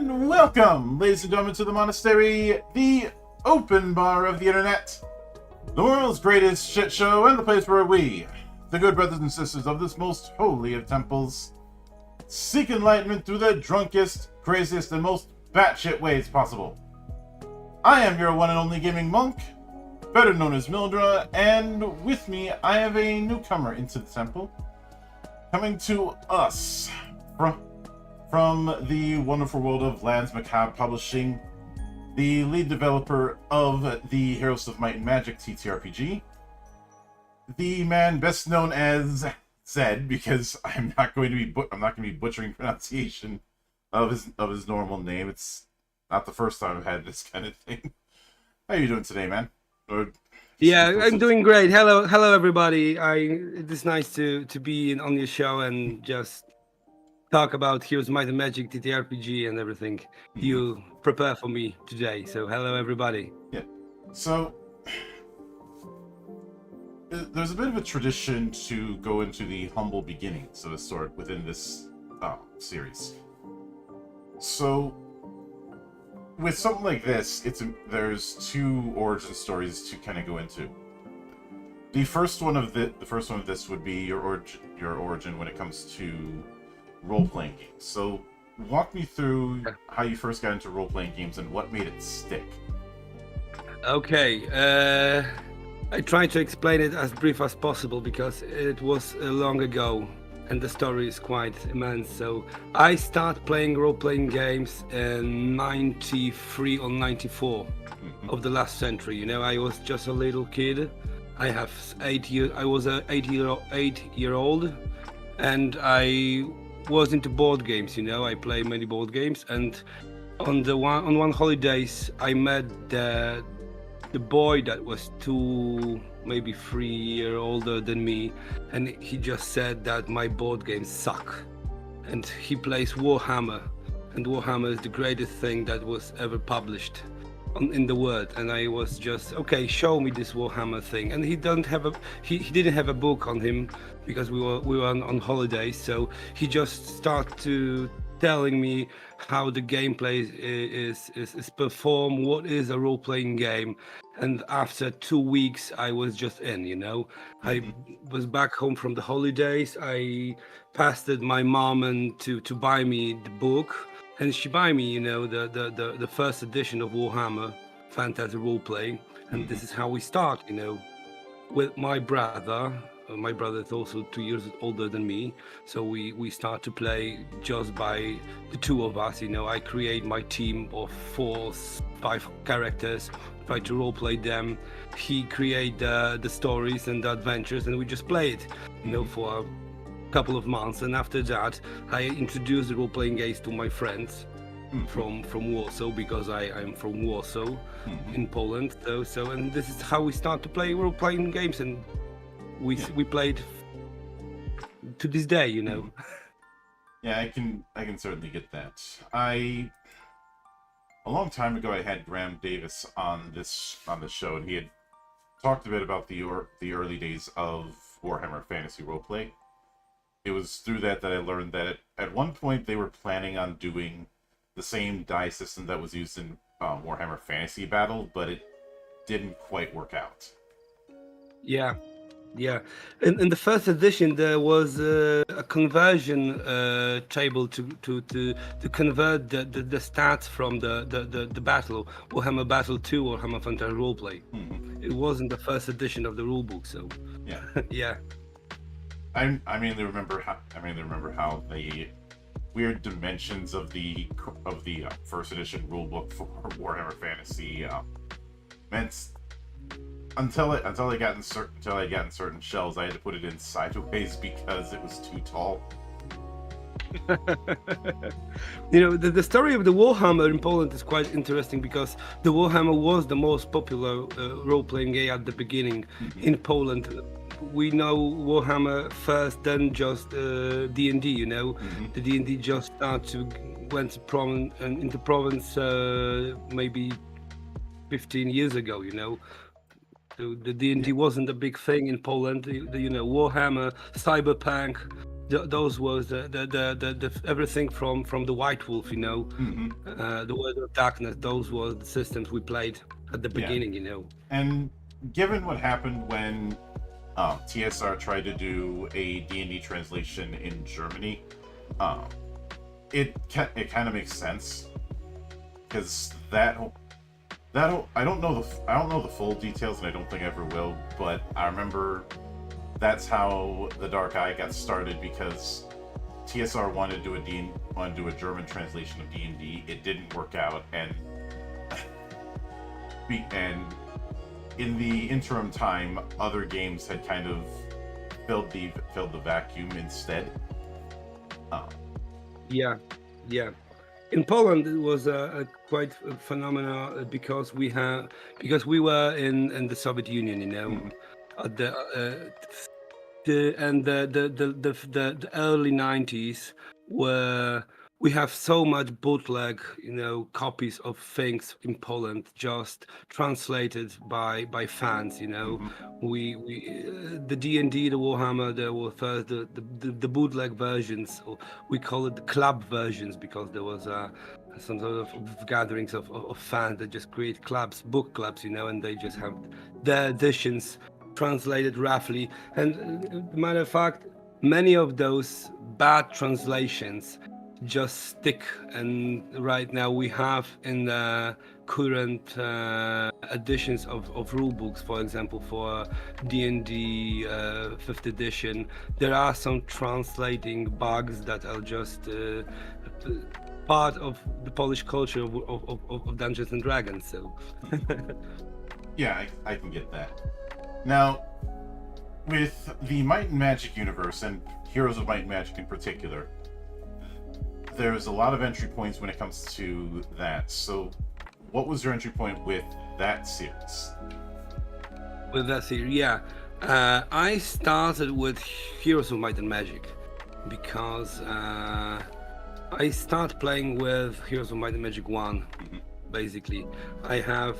And welcome, ladies and gentlemen, to the monastery, the open bar of the internet, the world's greatest shit show, and the place where we, the good brothers and sisters of this most holy of temples, seek enlightenment through the drunkest, craziest, and most batshit ways possible. I am your one and only gaming monk, better known as Mildra, and with me I have a newcomer into the temple, coming to us from the wonderful world of Lands Macabre Publishing, the lead developer of the Heroes of Might and Magic TTRPG, the man best known as Zed, because I'm not going to be butchering pronunciation of his normal name. It's not the first time I've had this kind of thing. How are you doing today, man? Yeah, I'm doing great. Hello, everybody. It is nice to be on your show and just talk about Heroes Might and Magic, TTRPG, and everything you prepare for me today. So, hello, everybody. Yeah. So, there's a bit of a tradition to go into the humble beginnings of a sort within this series. So, with something like this, there's two origin stories to kind of go into. The first one of this would be your origin when it comes to role-playing games. So, walk me through how you first got into role-playing games and what made it stick. Okay, I try to explain it as brief as possible because it was long ago and the story is quite immense. So I started playing role-playing games in 93 or 94 of the last century. You know, I was just a little kid. I was an 8-year-old, and I was into board games. You know, I play many board games, and on one holidays I met the boy that was maybe 3 years older than me, and he just said that my board games suck, and he plays Warhammer, and Warhammer is the greatest thing that was ever published in the world. And I was just, okay, show me this Warhammer thing. And he didn't have a book on him because we were on holidays, so he just started to telling me how the gameplay is performed, what is a role-playing game. And after 2 weeks I was just in, you know. I was back home from the holidays. I pestered my mom and to buy me the book, and she buy me, you know, the first edition of Warhammer Fantasy Role-Playing. And this is how we start, you know, with my brother. My brother is also 2 years older than me, so we start to play just by the two of us. You know, I create my team of 4-5 characters, try to role play them. He create the stories and the adventures, and we just play it, you know, for a couple of months. And after that, I introduced the role playing games to my friends from Warsaw, because I'm from Warsaw in Poland. So and this is how we start to play role playing games, and we played to this day, you know. Yeah, I can certainly get that. A long time ago I had Graham Davis on this show, and he had talked a bit about the early days of Warhammer Fantasy Roleplay. It was through that I learned that at one point they were planning on doing the same die system that was used in Warhammer Fantasy Battle, but it didn't quite work out. Yeah. In the first edition, there was a conversion table to convert the stats from the battle, Warhammer Battle 2 or Warhammer Fantasy Roleplay. It wasn't the first edition of the rulebook, so yeah. Yeah. I mainly remember how the weird dimensions of the first edition rulebook for Warhammer Fantasy meant. Until I got in certain shelves, I had to put it in sideways because it was too tall. You know, the story of the Warhammer in Poland is quite interesting, because the Warhammer was the most popular role-playing game at the beginning in Poland. We know Warhammer first, then just D&D. You know, the D&D just went into province maybe 15 years ago. You know. So the D&D wasn't a big thing in Poland. You know, Warhammer, Cyberpunk, those was the everything from the White Wolf, Hmm. the World of Darkness. Those were the systems we played at the Yeah. beginning. And given what happened when TSR tried to do a D&D translation in Germany, um, it kind of makes sense because I don't know the full details, and I don't think I ever will. But I remember that's how the Dark Eye got started because TSR wanted to do a German translation of D&D. It didn't work out, and and in the interim time, other games had kind of filled the vacuum instead. Um, Yeah, yeah. In Poland, it was a quite a phenomena because we were in the Soviet Union, mhm. at the early 90s, where we have so much bootleg, copies of things in Poland just translated by fans. Mhm. We the D&D, the Warhammer, there were first the bootleg versions, or we call it the club versions, because there was some sort of gatherings of fans that just create clubs, book clubs, and they just have their editions translated roughly. And matter of fact, many of those bad translations just stick. And right now we have in the current editions of rule books, for example, for D&D 5th edition, there are some translating bugs that are just part of the Polish culture of Dungeons and Dragons. So Yeah, I can get that. Now, with the Might and Magic universe and Heroes of Might and Magic in particular, there's a lot of entry points when it comes to that. So, what was your entry point with that series? with that series, yeah. I started with Heroes of Might and Magic because I started playing with Heroes of Might and Magic 1, Mhm. basically. I have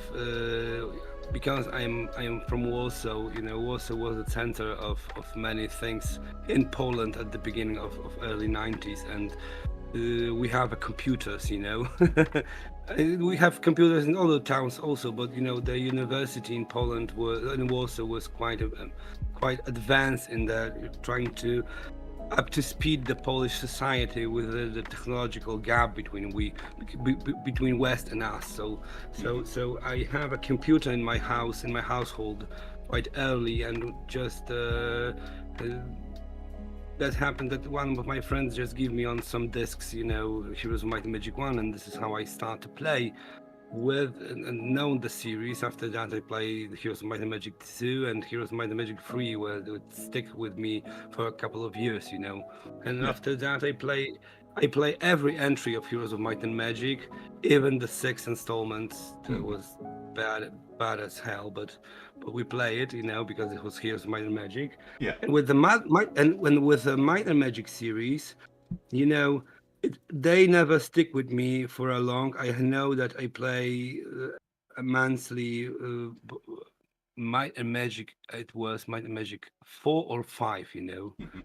because I'm from Warsaw. Warsaw was the center of many things in Poland at the beginning of early 90s, and we have computers. We have computers in other towns also, but the university in Poland in Warsaw was quite advanced in that, trying to up to speed the Polish society with the technological gap between West and us. So I have a computer in my house, in my household, quite early, and just that happened that one of my friends just gave me on some discs, Heroes of Might and Magic 1, and this is how I start to play with and known the series. After that, I played Heroes of Might and Magic 2 and Heroes of Might and Magic 3, where they would stick with me for a couple of years. And Yeah. after that, I play every entry of Heroes of Might and Magic, even the sixth installment. That Mhm. was bad as hell, but we play it, because it was Heroes of Might and Magic. Yeah. And with the with the Might and Magic series, you know, they never stick with me for a long. I know that I play a monthly Might and Magic. It was Might and Magic 4 or 5. Mhm.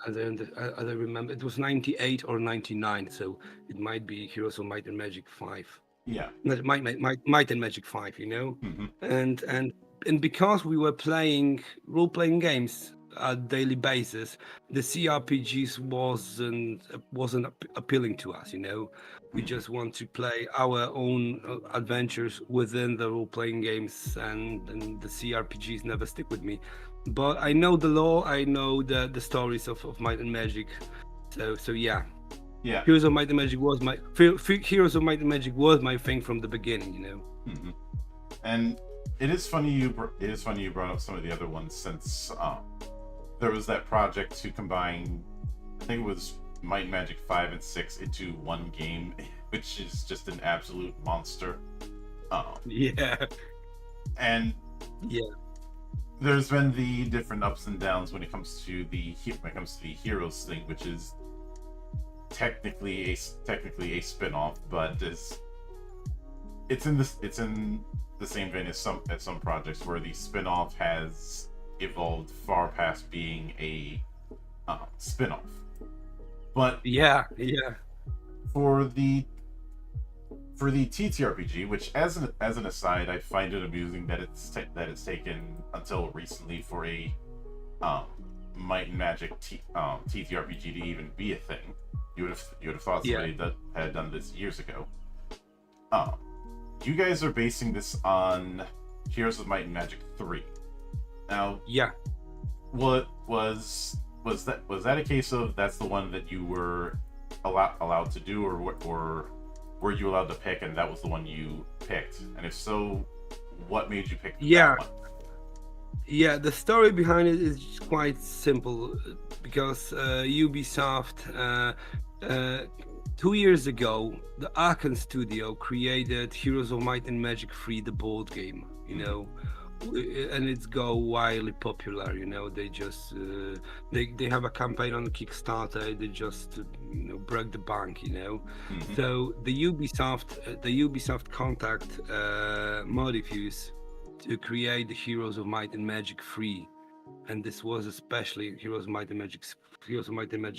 As I remember, it was 98 or 99. So it might be Heroes of Might and Magic 5. Yeah. Not Might and Magic 5. Hmm. And because we were playing role-playing games at daily basis, the CRPGs wasn't appealing to us. We Hmm. just want to play our own adventures within the role-playing games, and the CRPGs never stick with me. But I know the lore, I know the stories of Might and Magic. So yeah, Yeah. Heroes of Might and Magic was my thing from the beginning. Hmm. And it is funny you brought up some of the other ones, since there was that project to combine, I think it was Might and Magic 5 and 6 into one game, which is just an absolute monster. Yeah, And yeah, there's been the different ups and downs when it comes to the heroes thing, which is technically a spin-off, but it's in the same vein as some projects where the spin-off has evolved far past being spin-off. But Yeah. for the TTRPG, which as an aside, I find it amusing that it's taken until recently for a Might and Magic TTRPG to even be a thing. You would have thought somebody that had done this years ago. You guys are basing this on Heroes of Might and Magic 3. Now, what was that a case of that's the one that you were allowed to do, or were you allowed to pick and that was the one you picked? And if so, what made you pick that one? Yeah, the story behind it is quite simple because Ubisoft 2 years ago, the Arkham studio created Heroes of Might and Magic 3, the board game, and it's go wildly popular. They just they have a campaign on Kickstarter. They just broke the bank. So the Ubisoft contact Modifuse to create the Heroes of Might and Magic 3, and this was especially Heroes of Might and Magic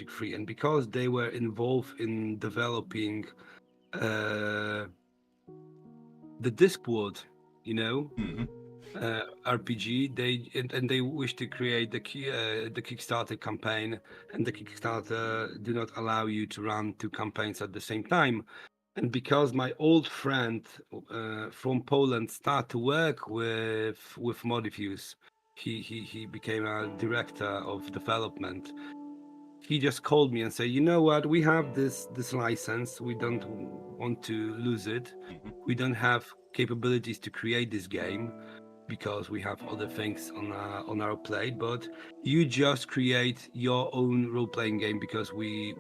3. And because they were involved in developing the Discworld, RPG, they wish to create the Kickstarter campaign, and the Kickstarter do not allow you to run two campaigns at the same time. And because my old friend from Poland started to work with Modifuse, he became a director of development. He just called me and said, "You know what? We have this license. We don't want to lose it. We don't have capabilities to create this game because we have other things on our plate. But you just create your own role-playing game because we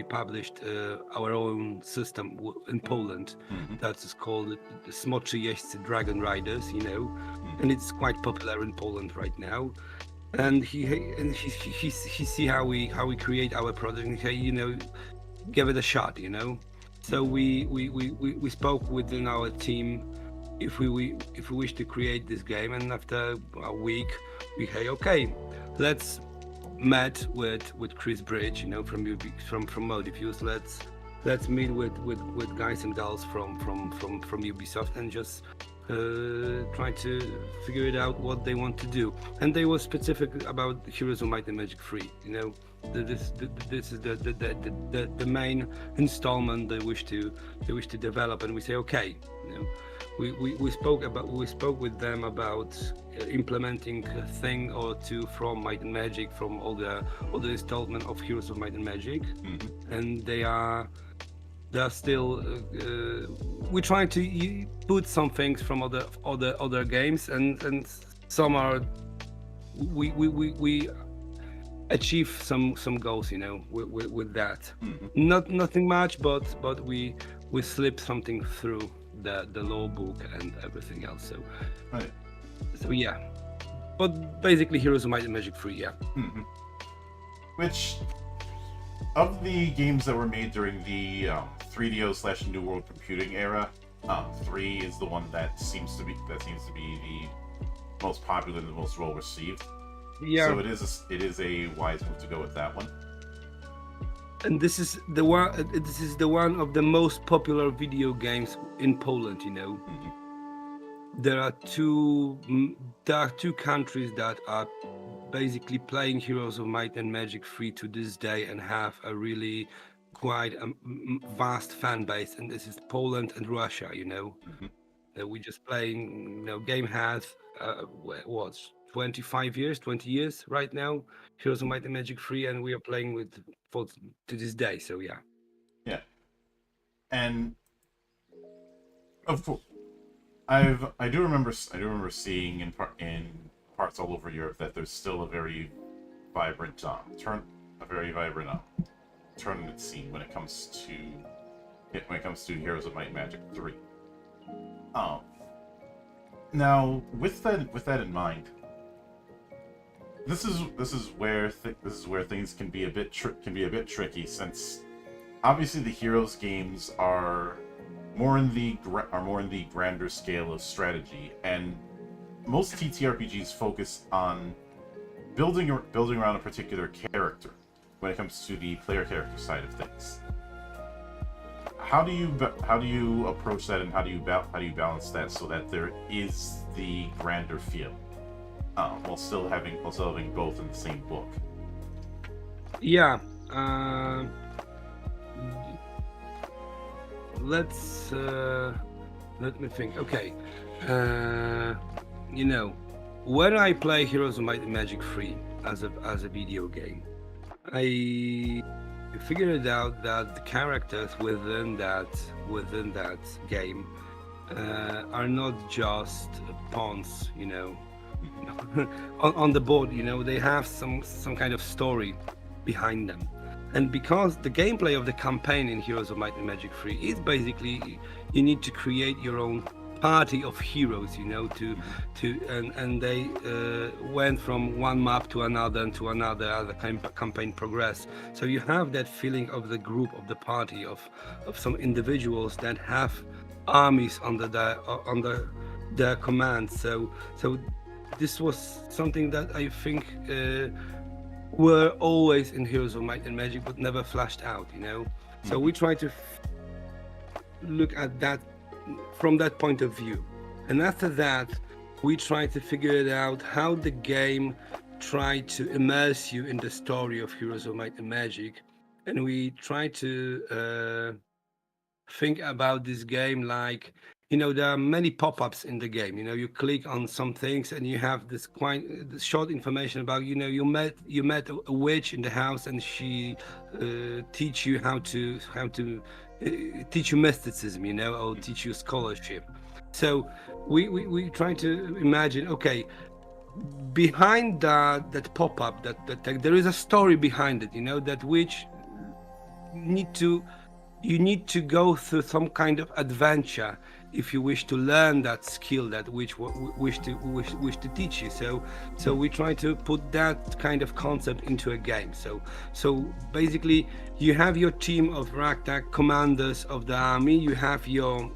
published our own system in Poland that is called Smoczy Jeźdźcy Dragon Riders, and it's quite popular in Poland right now." And he see how we create our product, and he give it a shot, So we spoke within our team if we wish to create this game, and after a week we say, okay, let's met with Chris Bridge, from Modifuse. Let's meet with guys and girls from Ubisoft and just try to figure it out what they want to do. And they were specific about Heroes of Might and Magic 3. This is the main installment they wish to develop, and we say okay. We spoke with them about implementing a thing or two from Might and Magic, from all the installment of Heroes of Might and Magic, and they are still we're trying to put some things from other games, and some are we achieve some goals, with that. Nothing much, but we slip something through the law book and everything else. So yeah, but basically Heroes of Might and Magic 3, Which, of the games that were made during the 3DO / New World Computing era, 3 is the one that seems to be the most popular and the most well received. Yeah. So it is a wise move to go with that one. And this is the one. This is the one of the most popular video games in Poland. There are two countries that are basically playing Heroes of Might and Magic 3 to this day and have a really quite vast fan base, and this is Poland and Russia. We just playing. Game has 20 years right now, Heroes of Might and Magic 3, and we are playing to this day. So yeah. And of course, I do remember seeing in parts all over Europe that there's still a very vibrant tournament scene when it comes to Heroes of Might and Magic 3. Now with that in mind, this is where things can be a bit tricky, since obviously the Heroes games are more in the grander scale of strategy, and most TTRPGs focus on building around a particular character. when it comes to the player character side of things. How do you approach that, and how do you balance that so that there is the grander feel, while still having both in the same book? Yeah. Let's let me think. Okay. You know, when I play Heroes of Might and Magic 3 as a video game, I figured out that the characters within that game are not just pawns, you know, on the board. You know, they have some kind of story behind them. And because the gameplay of the campaign in Heroes of Might and Magic 3 is basically you need to create your own party of heroes, you know, and they went from one map to another and to another as the campaign progressed. So you have that feeling of the group, of the party, of some individuals that have armies under their command. So this was something that I think were always in Heroes of Might and Magic, but never flashed out, you know. So we try to look at that from that point of view, and after that we try to figure it out how the game tried to immerse you in the story of Heroes of Might and Magic, and we try to think about this game like, you know, there are many pop-ups in the game. You know, you click on some things and you have this short information about, you know, you met a witch in the house, and she teach you how to teach you mysticism, you know, or teach you scholarship. So we try to imagine, okay, behind that pop-up, that there is a story behind it, you know, that witch you need to go through some kind of adventure if you wish to learn that skill that which wish to teach you. So we try to put that kind of concept into a game. So basically you have your team of ragtag commanders of the army, you have your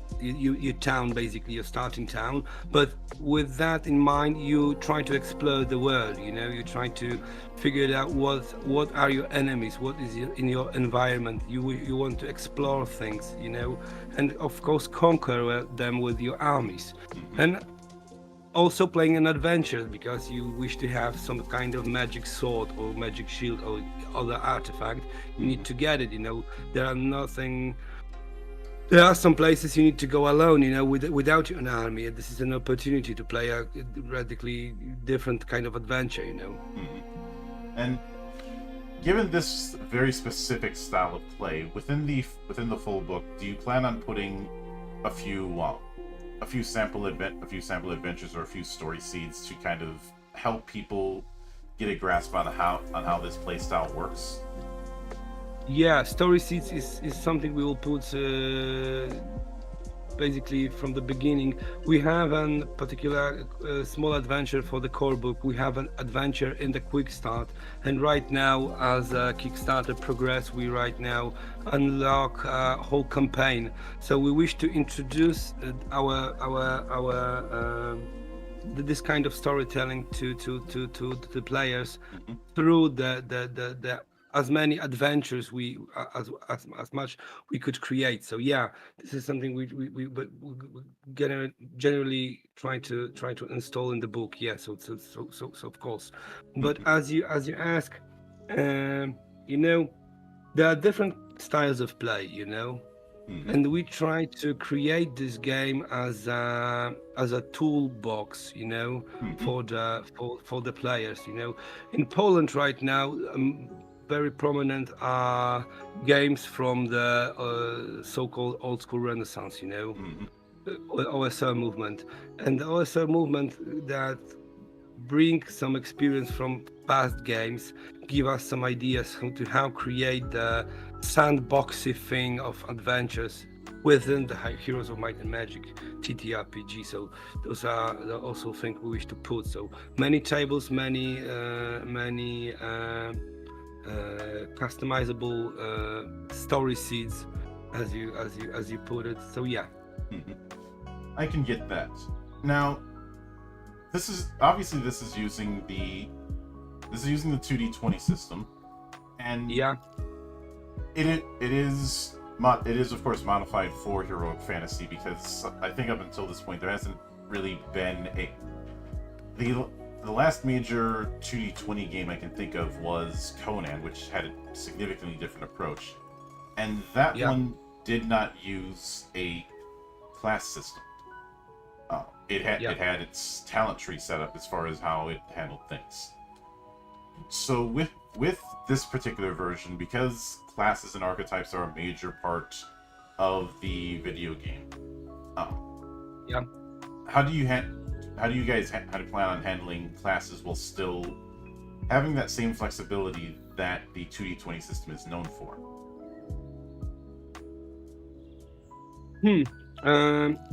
town, basically your starting town, but with that in mind you try to explore the world, you know, you try to figure out what are your enemies, what is in your environment. You want to explore things, you know, and of course conquer them with your armies. And also playing an adventure because you wish to have some kind of magic sword or magic shield or other artifact. You need to get it, you know. There are some places you need to go alone, you know, without an army, and this is an opportunity to play a radically different kind of adventure, you know. And given this very specific style of play within the full book, do you plan on putting a few sample adventures or a few story seeds to kind of help people get a grasp on how this play style works? Yeah, story seeds is something we will put basically from the beginning. We have a particular small adventure for the core book. We have an adventure in the quick start, and right now as a Kickstarter progress, we right now unlock a whole campaign. So we wish to introduce this kind of storytelling to the players through the as many adventures as much we could create. So yeah, this is something we generally try to install in the book. Yeah, so of course. But as you ask, you know, there are different styles of play, you know. And we try to create this game as a toolbox, you know, for the players, you know. In Poland right now, very prominent are games from the so-called old school Renaissance, you know, OSR movement, and the OSR movement that bring some experience from past games, give us some ideas how create the sandboxy thing of adventures within the Heroes of Might and Magic TTRPG. So those are also things we wish to put. So many tables, many customizable story seeds, as you put it. So yeah, I can get that. Now, this is using the 2D20 system, And Yeah. it is of course modified for heroic fantasy, because I think up until this point there hasn't really been the last major 2D20 game I can think of was Conan, which had a significantly different approach, and that Yeah. one did not use a class system. It had its talent tree set up as far as how it handled things. So with this particular version, because classes and archetypes are a major part of the video game, Yeah. how do you guys plan on handling classes while still having that same flexibility that the 2D20 system is known for?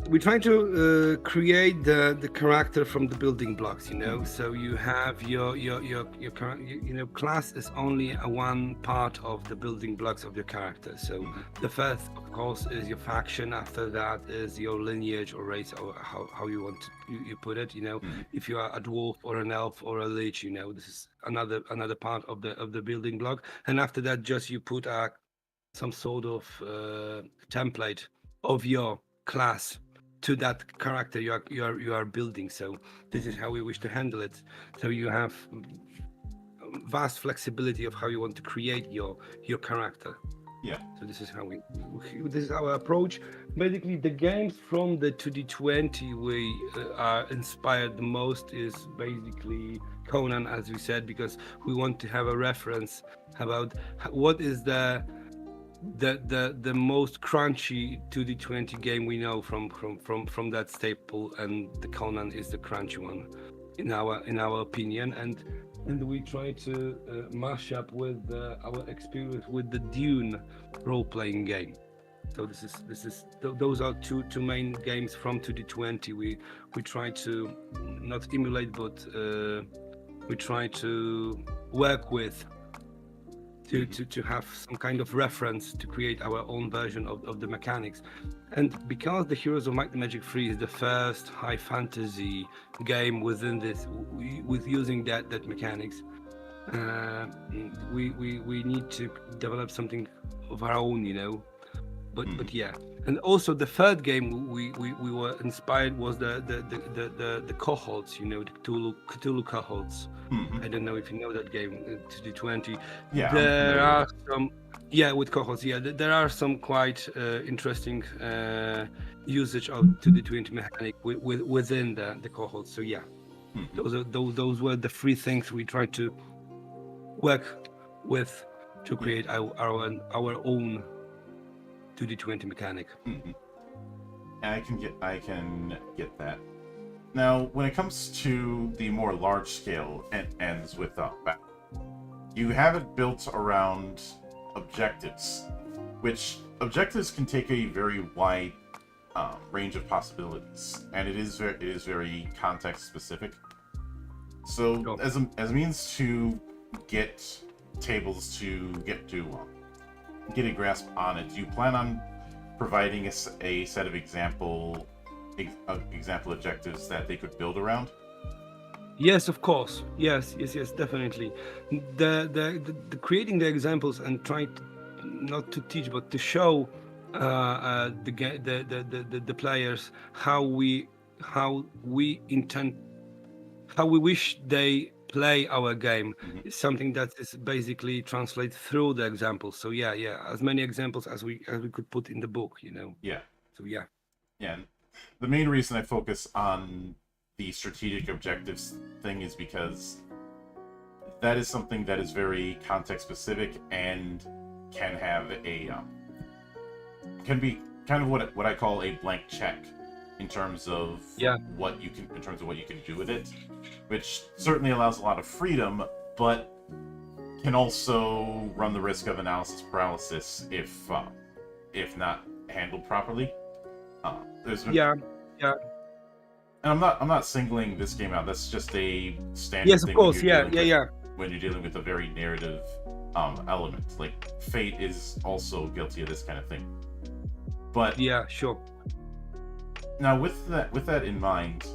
We try to create the character from the building blocks, you know. So you have your class is only one part of the building blocks of your character. So the first, of course, is your faction. After that is your lineage or race, or how you want to you put it. You know, if you are a dwarf or an elf or a lich, you know, this is another part of the building block. And after that, just you put some sort of template of your class to that character you are building. So this is how we wish to handle it. So you have vast flexibility of how you want to create your character. Yeah. So this is how this is our approach. Basically, the games from the 2D20 we are inspired the most is basically Conan, as we said, because we want to have a reference about what is the most crunchy 2D20 game we know from that staple, and the Conan is the crunchy one in our opinion, and we try to mash up with our experience with the Dune role-playing game. So those are two main games from 2D20 we try to not emulate, but we try to work with to have some kind of reference to create our own version of the mechanics. And because the Heroes of Might and Magic 3 is the first high fantasy game within this, with using that mechanics, we need to develop something of our own, you know. But yeah, and also the third game we were inspired was the cohorts, you know, the Cthulhu cohorts. I don't know if you know that game, 2D20. Yeah, There are some, with cohorts. Yeah, there are some quite interesting usage of 2D20 mechanic within the cohorts. So yeah, those were the three things we tried to work with to create our own 2D20 mechanic. I can get that. Now, when it comes to the more large scale ends with battle, you have it built around objectives, which objectives can take a very wide range of possibilities, and it is very context specific. So, Sure. as a means to get tables to get a grasp on it, do you plan on providing a set of example objectives that they could build around? Yes, of course. Yes, definitely. The creating the examples and trying to, not to teach but to show the players how we wish they play our game is something that is basically translated through the examples. So yeah, as many examples as we could put in the book, you know. Yeah. So yeah. Yeah. The main reason I focus on the strategic objectives thing is because that is something that is very context specific and can have can be kind of what I call a blank check in terms of what you can do with it, which certainly allows a lot of freedom, but can also run the risk of analysis paralysis if not handled properly. And I'm not singling this game out. That's just a standard. Yes, of thing course. When you're dealing with a very narrative element, like Fate is also guilty of this kind of thing. But yeah, sure. Now, with that in mind,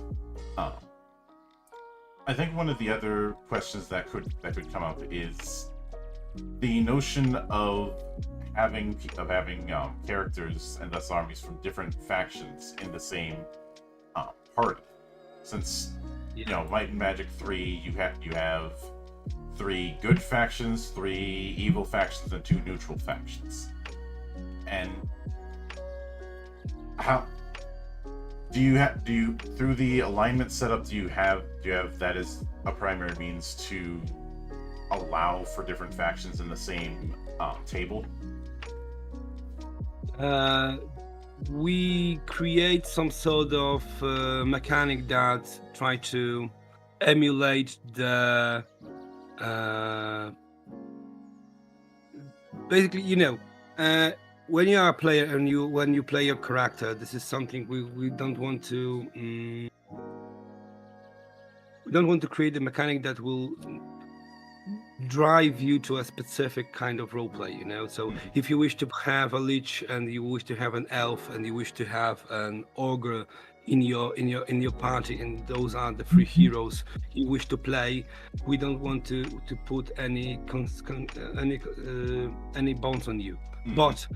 I think one of the other questions that could come up is the notion of having characters and thus armies from different factions in the same party. Since Might and Magic 3, you have 3 good factions, 3 evil factions, and 2 neutral factions. And how do you through the alignment setup do you have that as a primary means to allow for different factions in the same table? We create some sort of mechanic that try to emulate the basically, when you are a player and when you play your character, this is something we don't want to create a mechanic that will drive you to a specific kind of roleplay, so if you wish to have a lich and you wish to have an elf and you wish to have an ogre in your party, and those are the 3 heroes you wish to play, we don't want to put any bounds on you. But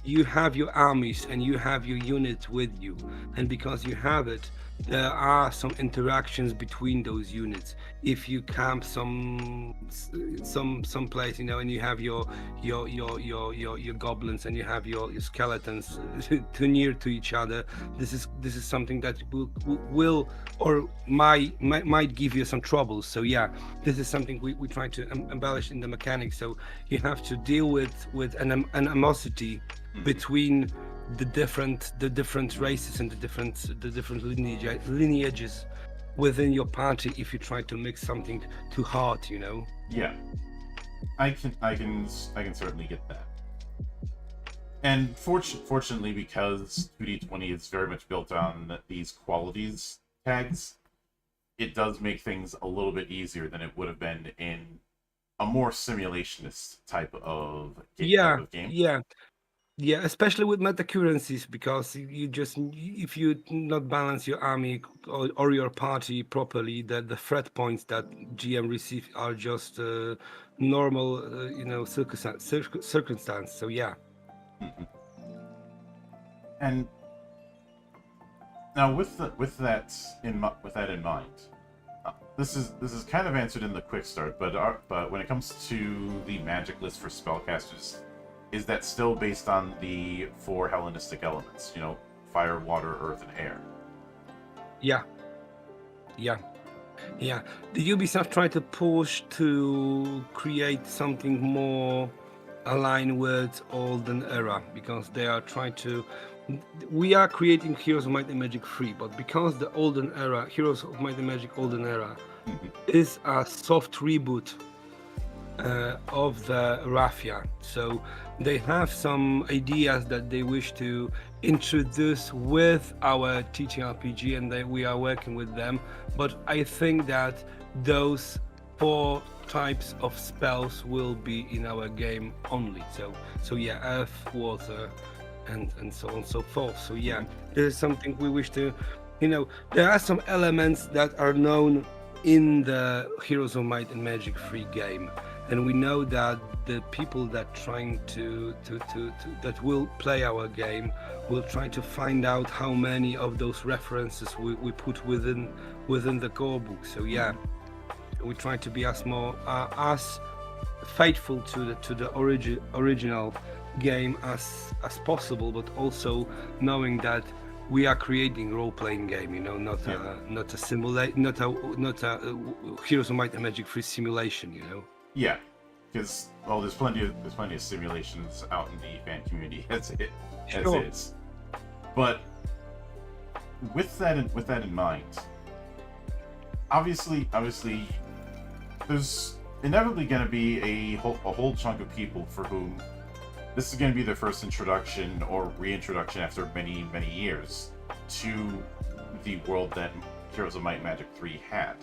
you have your armies and you have your units with you, and because you have it, there are some interactions between those units. If you camp some place, and you have your goblins and you have your skeletons too near to each other, this is something that will or might give you some trouble. So yeah, this is something we try to embellish in the mechanics. So you have to deal with an animosity between the different races and the different lineages within your party if you try to mix something too hard, Yeah, I can certainly get that. And fortunately, because 2D20 is very much built on these qualities tags, it does make things a little bit easier than it would have been in a more simulationist type of game. Yeah, especially with meta currencies, because if you not balance your army or your party properly, that the threat points that GM receive are just normal, circumstance. So yeah. Mm-hmm. And now with that in mind, this is kind of answered in the quick start, but when it comes to the magic list for spellcasters, is that still based on the 4 Hellenistic elements? Fire, water, earth, and air. Yeah. The Ubisoft tried to push to create something more aligned with olden era, because they are trying to. We are creating Heroes of Might and Magic 3, but because the olden era, Heroes of Might and Magic olden era, is a soft reboot of the Raffia. So they have some ideas that they wish to introduce with our TTRPG, and we are working with them. But I think that those 4 types of spells will be in our game only. So yeah, earth, water, and so on and so forth. So yeah, this is something we wish to, there are some elements that are known in the Heroes of Might and Magic 3 game. And we know that the people that trying to that will play our game will try to find out how many of those references we put within the core book. So yeah, we try to be as faithful to the original game as possible, but also knowing that we are creating role-playing game, not a Heroes of Might and Magic 3 simulation, Yeah, because there's plenty of simulations out in the fan community as is. But with that in mind, obviously, there's inevitably going to be a whole chunk of people for whom this is going to be their first introduction or reintroduction after many years to the world that Heroes of Might and Magic 3 had,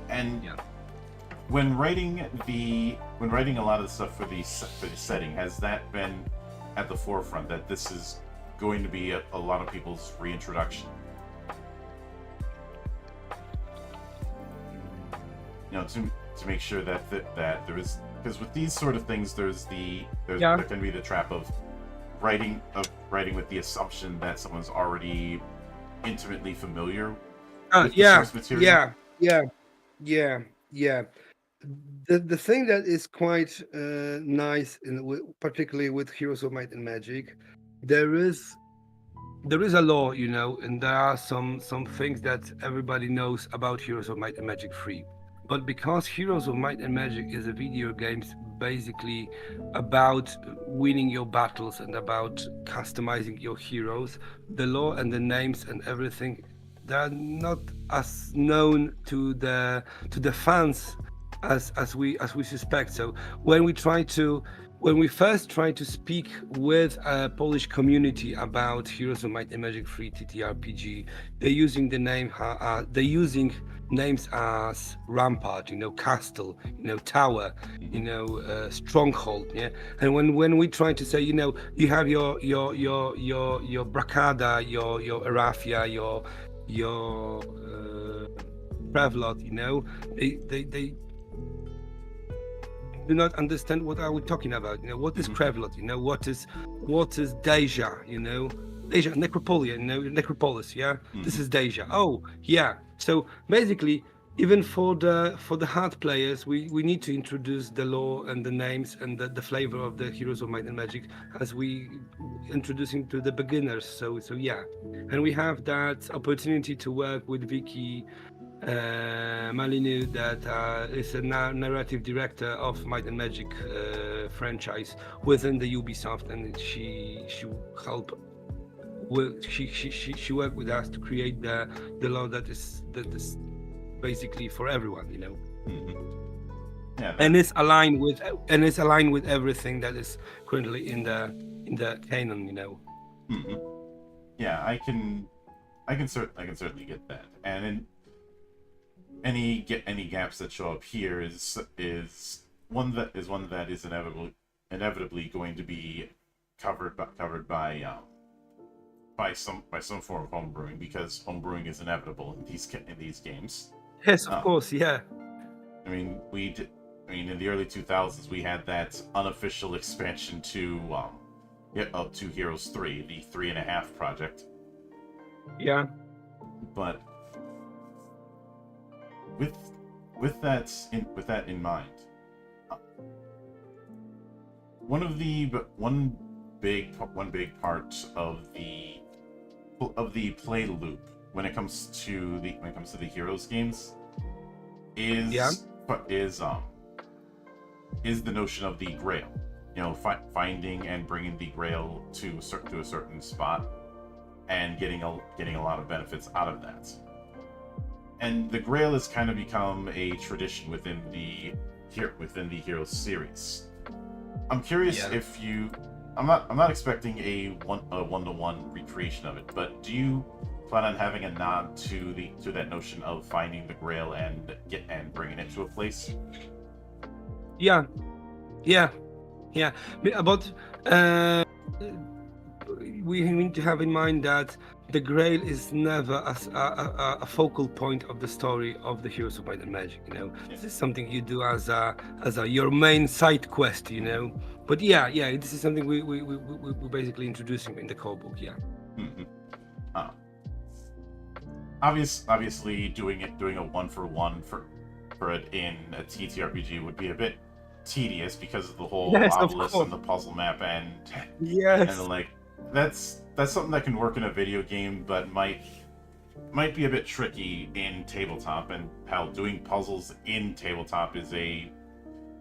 and. Yeah. When writing a lot of the stuff for the setting, has that been at the forefront, that this is going to be a lot of people's reintroduction? To make sure that there is because with these sort of things, Yeah. there can be the trap of writing with the assumption that someone's already intimately familiar with the Yeah, source material. yeah. The thing that is quite nice, particularly with Heroes of Might and Magic, there is a law, and there are some things that everybody knows about Heroes of Might and Magic 3. But because Heroes of Might and Magic is a video game basically about winning your battles and about customizing your heroes, the law and the names and everything, they're not as known to the fans as we suspect. So when we first try to speak with a Polish community about Heroes of Might and Magic 3 TTRPG, they're using they're using names as Rampart, Castle, Tower, Stronghold, yeah. And when we try to say, you have your Brakada, your Erafia, your Prevlot, they do not understand what are we talking about. What is Prevlot? What is Deja? Deja, Necropolia. Necropolis. Yeah, this is Deja. Oh, yeah. So basically, even for the hard players, we need to introduce the lore and the names and the flavor of the Heroes of Might and Magic as we introducing to the beginners. So yeah, and we have that opportunity to work with Vicky Malinu, that is a narrative director of Might and Magic franchise within the Ubisoft, and she helped. She worked with us to create the law that is basically for everyone, Yeah, and it's aligned with everything that is currently in the canon, Yeah, I can certainly get that, and in any gaps that show up here is one that is inevitably going to be covered by some form of homebrewing, because homebrewing is inevitable in these games. Yes, of course, yeah. I mean, in the early 2000s, we had that unofficial expansion to Heroes 3, the 3.5 project. Yeah. But with that in mind, one big part of the play loop when it comes to the Heroes games is the notion of the Grail. Finding and bringing the Grail to a certain spot and getting a lot of benefits out of that. And the Grail has kind of become a tradition within the Heroes series. I'm curious if you. I'm not expecting a one-to-one recreation of it, but do you plan on having a nod to that notion of finding the Grail and bringing it to a place? Yeah. But we need to have in mind that the Grail is never a focal point of the story of the Heroes of Might and Magic. This is something you do as your main side quest. But yeah, this is something we're basically introducing in the core book. Yeah. Mm-hmm. Obviously, doing a one-for-one for it in a TTRPG would be a bit tedious because of the whole obelisk and the puzzle map, and like that's something that can work in a video game, but might be a bit tricky in tabletop. And how doing puzzles in tabletop is a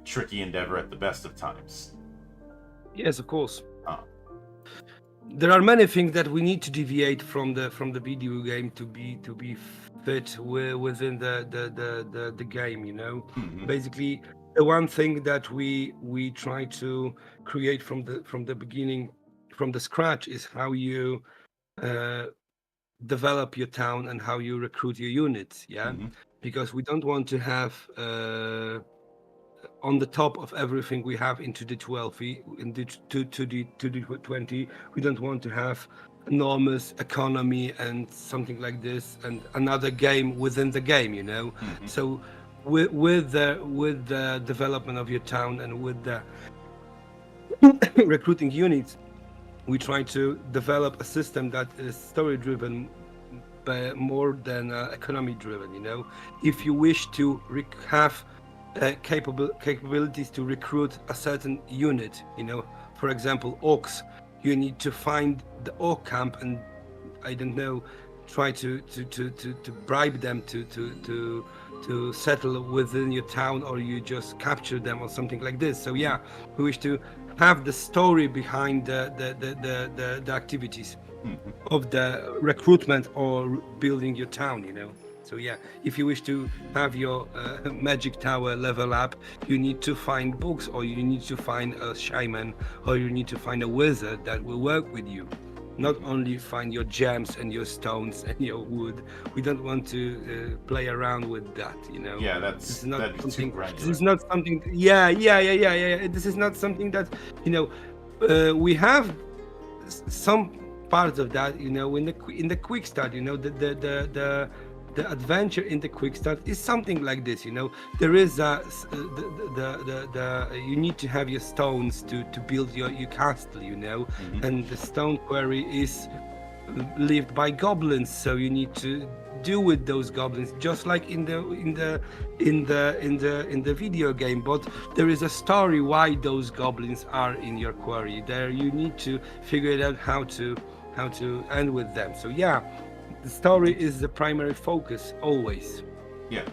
tricky endeavor at the best of times. Yes, of course. There are many things that we need to deviate from the video game to be fit within the game. Mm-hmm. Basically, the one thing that we try to create from the beginning, from the scratch, is how you develop your town and how you recruit your units. Mm-hmm. Because we don't want to have on the top of everything we have into the 12, in the to the 20, we don't want to have enormous economy and something like this and another game within the game. Mm-hmm. So with the development of your town and with the recruiting units, we try to develop a system that is story driven more than economy driven. If you wish to have capabilities to recruit a certain unit, for example orcs, you need to find the orc camp and, I don't know, try to bribe them to settle within your town, or you just capture them or something like this. So yeah, we wish to have the story behind the activities of the recruitment or building your town. So yeah, if you wish to have your magic tower level up, you need to find books, or you need to find a shaman, or you need to find a wizard that will work with you. Not only find your gems and your stones and your wood. We don't want to play around with that. Yeah, This is not that'd be too something. granular. This is not something. Yeah. This is not something that we have some parts of that. In the quick start. The adventure in the quick start is something like this. There is you need to have your stones to build your castle. And the stone quarry is lived by goblins, so you need to deal with those goblins just like in the video game. But there is a story why those goblins are in your quarry. There you need to figure it out how to end with them. So yeah, the story is the primary focus always. Yeah.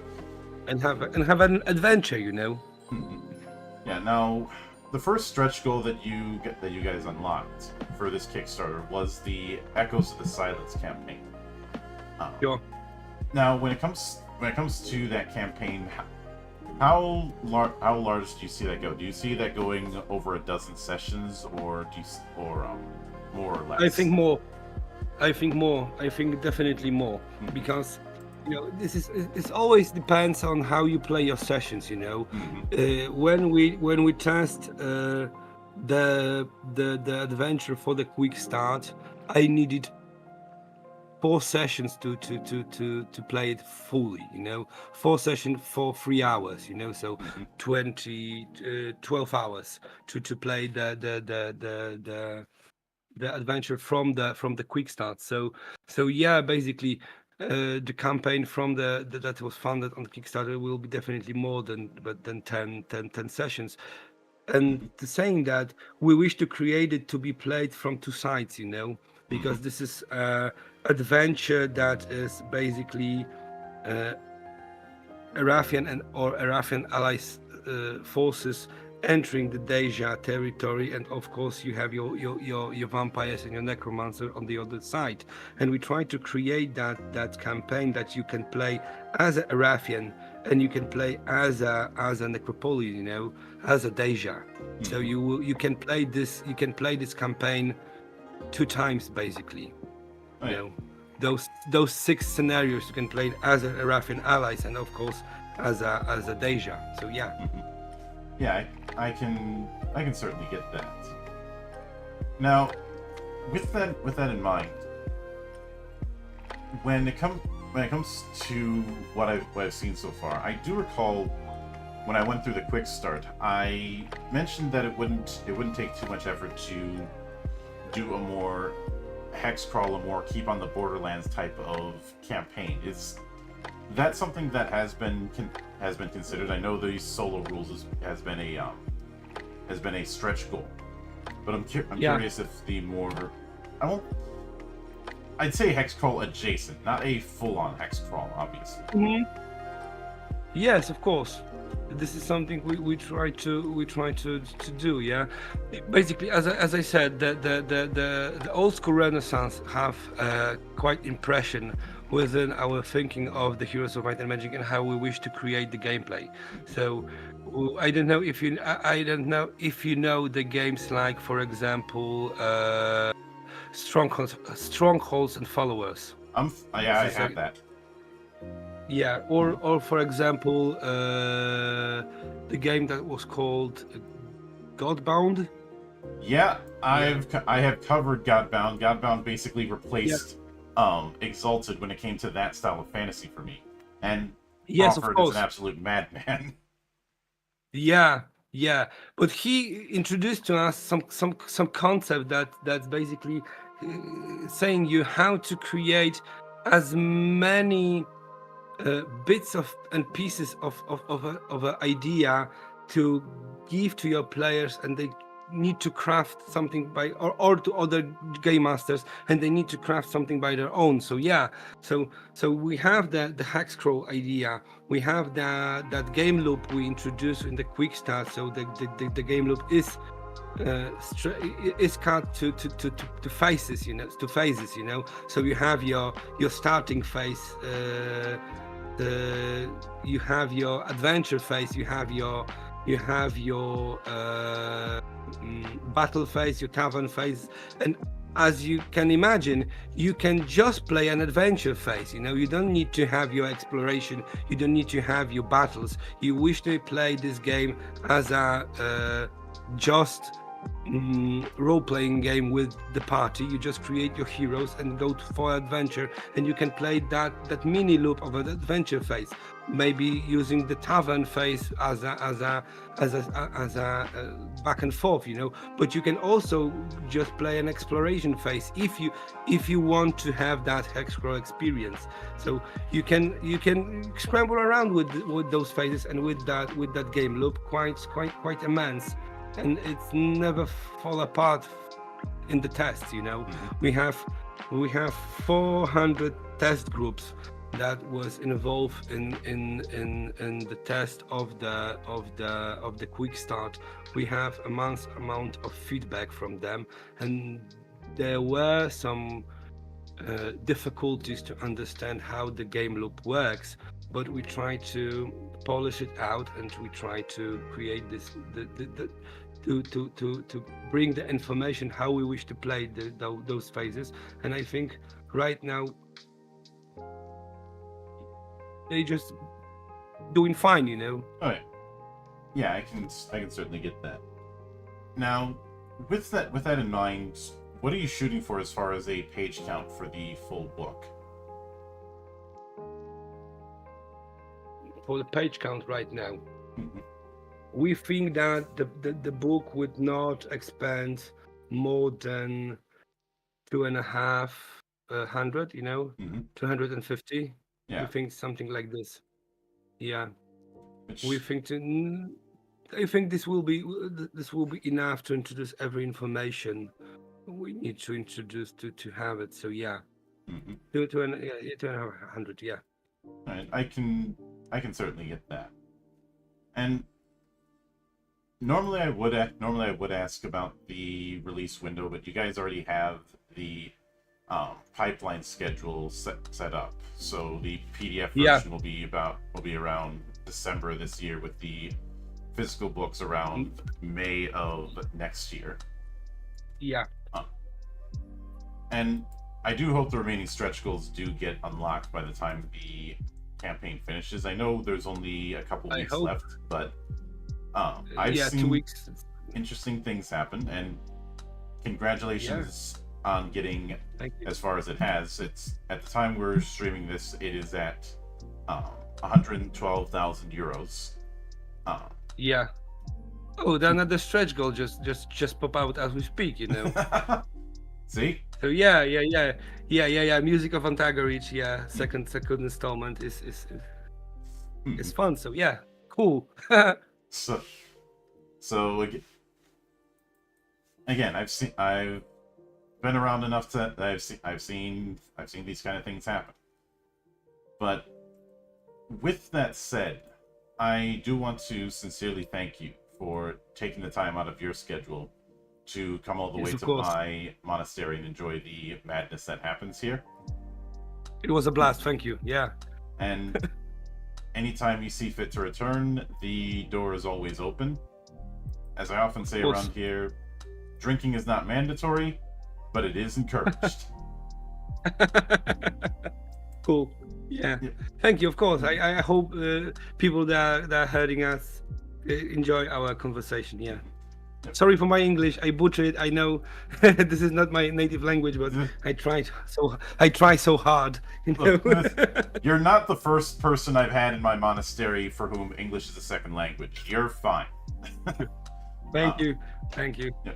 And have an adventure. Yeah. Now, the first stretch goal that you guys unlocked for this Kickstarter was the Echoes of the Silence campaign. Sure. Now, when it comes to that campaign, how large do you see that go? Do you see that going over a dozen sessions, or more or less? I think more. I think definitely more, because it always depends on how you play your sessions. When we test the adventure for the quick start, I needed 4 sessions to play it fully. 4 sessions for 3 hours. So 12 hours to play the adventure from the quick start. So yeah, basically the campaign from that was funded on the Kickstarter will be definitely more than 10 sessions. And saying that, we wish to create it to be played from 2 sides, because this is adventure that is basically Arafian or Arafian allies forces entering the Deja territory, and of course you have your vampires and your necromancer on the other side. And we try to create that campaign that you can play as a Arafian, and you can play as a necropolitan, as a Deja. So you can play this campaign 2 times basically. Those 6 scenarios you can play as a Arafian allies, and of course as a Deja. So yeah. Yeah, I can certainly get that. Now, with that in mind, when it comes to what I've seen so far, I do recall when I went through the quick start, I mentioned that it wouldn't take too much effort to do a more hex crawl, a more keep on the borderlands type of campaign. Is that something that has been considered? I know these solo rules has been a stretch goal, but I'm curious if the more I'd say hex crawl adjacent, not a full-on hex crawl, obviously. Yes, of course. This is something we try to do. Yeah, basically, as I said, the old school Renaissance have quite impression within our thinking of the Heroes of Might and Magic and how we wish to create the gameplay. So I don't know if you know the games like, for example, Strongholds and Followers. I have that. Yeah, or for example, the game that was called Godbound. Yeah, I have covered Godbound. Godbound basically replaced Exalted when it came to that style of fantasy for me. And Yes, of Crawford is course. an absolute madman. Yeah, yeah. But he introduced to us some concept that's basically saying you how to create as many bits of and pieces of an idea to give to your players, and they need to craft something by or to other game masters, and they need to craft something by their own. So yeah, so we have the hack scroll idea, we have that game loop we introduced in the quick start. So the game loop is is cut to phases, to phases, so you have your starting phase, you have your adventure phase, you have your battle phase, your tavern phase, and as you can imagine, you can just play an adventure phase. You don't need to have your exploration, you don't need to have your battles. You wish to play this game as a just role-playing game with the party. You just create your heroes and go for adventure, and you can play that mini loop of an adventure phase, maybe using the tavern phase as a back and forth, but you can also just play an exploration phase if you want to have that hex scroll experience. So you can scramble around with those phases, and with that game loop quite immense, and it's never fall apart in the tests. We have 400 test groups that was involved in the test of the quick start. We have immense amount of feedback from them, and there were some difficulties to understand how the game loop works, but we try to polish it out, and we try to create this to bring the information how we wish to play those phases. And I think right now they just doing fine. Oh yeah, I can certainly get that. Now, with that in mind, what are you shooting for as far as a page count for the full book? For the page count right now, Mhm. we think that the book would not expand more than 250, Mhm. 250. Yeah. We think something like this. Yeah. Which, We think I think this will be enough to introduce every information we need to introduce to have it. So yeah, mhm. 250, yeah. Right, I can certainly get that. And normally I would ask about the release window, but you guys already have the pipeline schedule set up. So the PDF version will be around December this year, with the physical books around May of next year. Yeah. And I do hope the remaining stretch goals do get unlocked by the time the campaign finishes. I know there's only a couple weeks left, but I've seen 2 weeks. Interesting things happen, and congratulations on getting as far as it has. It's at the time we're streaming this, it is at 112,000 euros. Yeah. Oh, then another stretch goal just pop out as we speak. See? So yeah. Music of Antagoreach, second installment is fun. So yeah, cool. So again, I've been around enough to I've seen these kind of things happen. But with that said, I do want to sincerely thank you for taking the time out of your schedule to come all the way to my monastery and enjoy the madness that happens here. It was a blast, thank you. Yeah. And anytime you see fit to return, the door is always open. As I often say around here, drinking is not mandatory, but it is encouraged. Cool. Yeah. Thank you. Of course. I hope people that are hearing us enjoy our conversation. Yeah. Sorry for my English. I butcher it. I know this is not my native language, but I try so hard. You know? Look, you're not the first person I've had in my monastery for whom English is a second language. You're fine. Thank you. Yeah.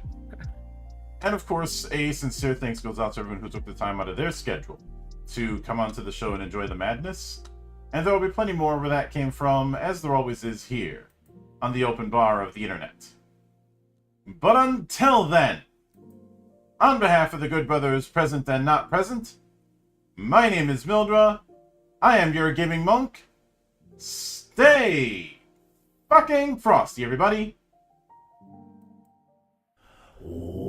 And of course, a sincere thanks goes out to everyone who took the time out of their schedule to come onto the show and enjoy the madness. And there will be plenty more where that came from, as there always is here, on the open bar of the internet. But until then, on behalf of the good brothers present and not present, my name is Mildra. I am your gaming monk. Stay fucking frosty, everybody. Thank you.